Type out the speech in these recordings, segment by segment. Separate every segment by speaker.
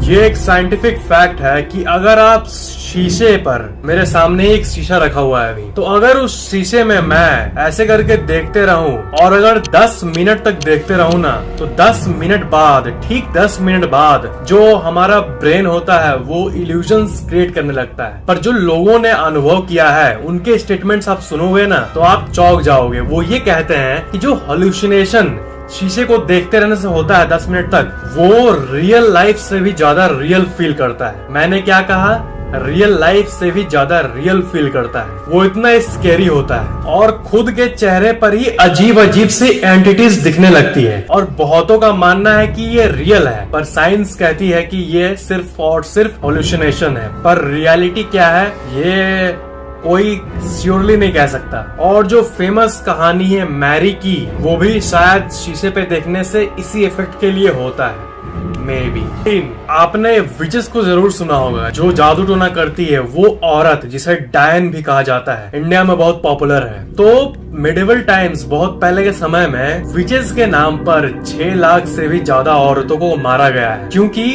Speaker 1: ये एक scientific fact है कि अगर आप शीशे पर, मेरे सामने एक शीशा रखा हुआ है अभी, तो अगर उस शीशे में मैं ऐसे करके देखते रहूं और अगर 10 मिनट तक देखते रहूं ना, तो 10 मिनट बाद, ठीक 10 मिनट बाद जो हमारा ब्रेन होता है वो इल्यूजन्स क्रिएट करने लगता है। पर जो लोगों ने अनुभव किया है उनके स्टेटमेंट्स आप सुनोगे ना तो आप चौंक जाओगे। वो ये कहते हैं कि जो हॉल्यूसिनेशन शीशे को देखते रहने से होता है 10 मिनट तक, वो रियल लाइफ से भी ज्यादा रियल फील करता है। मैंने क्या कहा? रियल लाइफ से भी ज्यादा रियल फील करता है। वो इतना स्केरी होता है और खुद के चेहरे पर ही अजीब अजीब सी एंटिटीज दिखने लगती है। और बहुतों का मानना है कि ये रियल है, पर साइंस कहती है कि ये सिर्फ और सिर्फ हॉल्यूसिनेशन है। पर रियलिटी क्या है ये कोई श्योरली नहीं कह सकता। और जो फेमस कहानी है मैरी की, वो भी शायद शीशे पे देखने से इसी इफेक्ट के लिए होता है, मे बी। आपने विचेस को जरूर सुना होगा, जो जादू टोना करती है, वो औरत जिसे डायन भी कहा जाता है, इंडिया में बहुत पॉपुलर है। तो मिडिवल टाइम्स, बहुत पहले के समय में विचेस के नाम पर 6 लाख से भी ज्यादा औरतों को मारा गया है, क्योंकि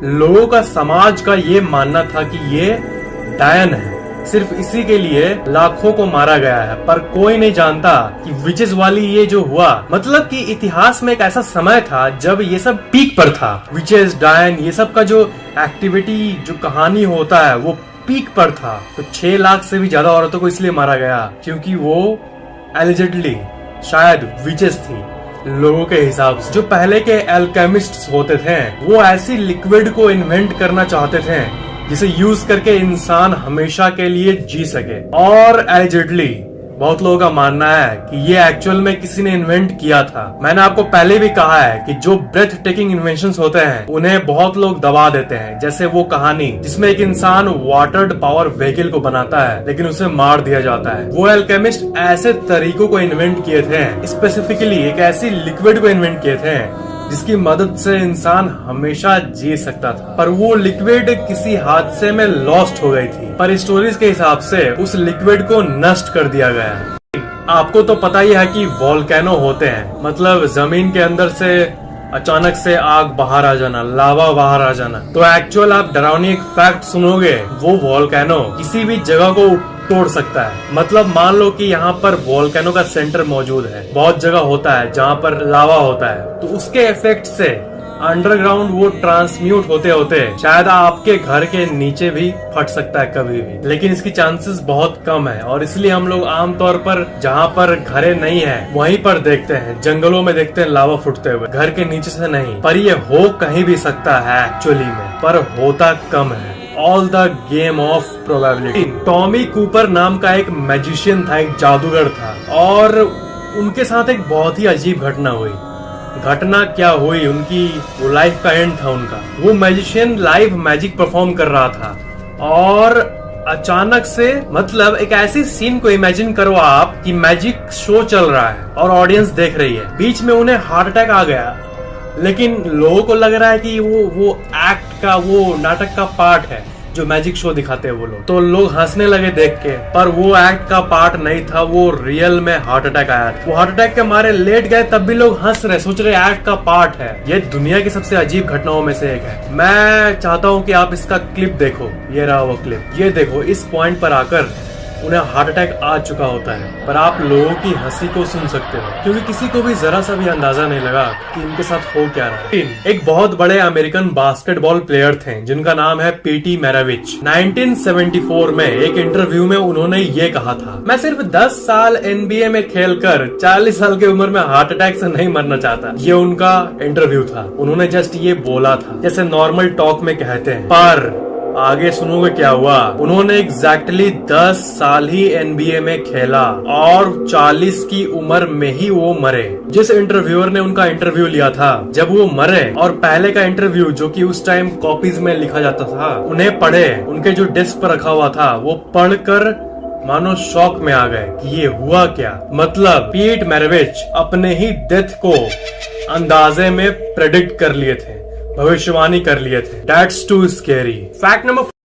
Speaker 1: लोगों का, समाज का ये मानना था कि ये डायन है। सिर्फ इसी के लिए लाखों को मारा गया है। पर कोई नहीं जानता कि विचेस वाली ये जो हुआ, मतलब कि इतिहास में एक ऐसा समय था जब ये सब पीक पर था। विचेस, डायन, ये सब का जो एक्टिविटी, जो कहानी होता है, वो पीक पर था। तो 6 लाख से भी ज्यादा औरतों को इसलिए मारा गया क्योंकि वो एलिजिडली शायद विचेस थी लोगों के हिसाब से। जो पहले के एल्केमिस्ट्स होते थे, वो ऐसी लिक्विड को इन्वेंट करना चाहते थे जिसे यूज करके इंसान हमेशा के लिए जी सके। और एलिजिडली बहुत लोगों का मानना है कि ये एक्चुअल में किसी ने इन्वेंट किया था। मैंने आपको पहले भी कहा है कि जो ब्रेथ टेकिंग इन्वेंशंस होते हैं उन्हें बहुत लोग दबा देते हैं। जैसे वो कहानी जिसमें एक इंसान वाटर्ड पावर व्हीकल को बनाता है लेकिन उसे मार दिया जाता है। वो एल्केमिस्ट ऐसे तरीकों को इन्वेंट किए थे, स्पेसिफिकली एक ऐसी लिक्विड को इन्वेंट किए थे जिसकी मदद से इंसान हमेशा जी सकता था। पर वो लिक्विड किसी हादसे में लॉस्ट हो गई थी। पर स्टोरीज के हिसाब से उस लिक्विड को नष्ट कर दिया गया। आपको तो पता ही है कि वोल्केनो होते हैं, मतलब जमीन के अंदर से अचानक से आग बाहर आ जाना, लावा बाहर आ जाना। तो एक्चुअल आप डरावनी एक फैक्ट सुनोगे, वो वोल्केनो किसी भी जगह को तोड़ सकता है। मतलब मान लो कि यहाँ पर वोल्केनो का सेंटर मौजूद है, बहुत जगह होता है जहाँ पर लावा होता है, तो उसके इफेक्ट से अंडरग्राउंड वो ट्रांसम्यूट होते होते शायद आपके घर के नीचे भी फट सकता है कभी भी। लेकिन इसकी चांसेस बहुत कम है और इसलिए हम लोग आमतौर पर जहाँ पर घरे नहीं है वहीं पर देखते हैं, जंगलों में देखते हैं लावा फुटते हुए, घर के नीचे से नहीं। पर ये हो कहीं भी सकता है एक्चुअली में, पर होता कम है। All the game of probability. Tommy Cooper नाम का एक मैजिशियन था, एक जादूगर था, और उनके साथ एक बहुत ही अजीब घटना हुई। घटना क्या हुई, उनकी वो लाइफ का एंड था उनका। वो मैजिशियन लाइव मैजिक परफॉर्म कर रहा था और अचानक से, मतलब एक ऐसी सीन को इमेजिन करो आप कि मैजिक शो चल रहा है और ऑडियंस देख रही है, बीच में उन्हें हार्ट अटैक आ गया। लेकिन लोगों को लग रहा है कि वो एक्ट का, वो नाटक का पार्ट है जो मैजिक शो दिखाते हैं वो लोग। तो लोग हंसने लगे देख के, पर वो एक्ट का पार्ट नहीं था, वो रियल में हार्ट अटैक आया था। वो हार्ट अटैक के मारे लेट गए, तब भी लोग हंस रहे, सोच रहे एक्ट का पार्ट है। ये दुनिया की सबसे अजीब घटनाओं में से एक है। मैं चाहता हूँ कि आप इसका क्लिप देखो, ये रहा वो क्लिप। ये देखो, इस पॉइंट पर आकर उन्हें हार्ट अटैक आ चुका होता है, पर आप लोगों की हंसी को सुन सकते हो क्योंकि किसी को भी जरा सा भी अंदाजा नहीं लगा कि इनके साथ हो क्या रहा है। एक बहुत बड़े अमेरिकन बास्केटबॉल प्लेयर थे जिनका नाम है पीटी मैराविच। 1974 में एक इंटरव्यू में उन्होंने ये कहा था, मैं सिर्फ 10 साल NBA में खेलकर 40 साल की उम्र में हार्ट अटैक से नहीं मरना चाहता। ये उनका इंटरव्यू था, उन्होंने जस्ट ये बोला था जैसे नॉर्मल टॉक में कहते हैं। पर आगे सुनोगे क्या हुआ। उन्होंने एग्जैक्टली 10 साल ही NBA में खेला और 40 की उम्र में ही वो मरे। जिस इंटरव्यूअर ने उनका इंटरव्यू लिया था, जब वो मरे और पहले का इंटरव्यू जो कि उस टाइम कॉपीज में लिखा जाता था, उन्हें पढ़े, उनके जो डेस्क पर रखा हुआ था, वो पढ़कर मानो शॉक में आ गए कि ये हुआ क्या। मतलब पीट मैराविच अपने ही डेथ को अंदाजे में प्रेडिक्ट कर लिए थे, भविष्यवाणी कर लिए थे। That's too scary. Fact number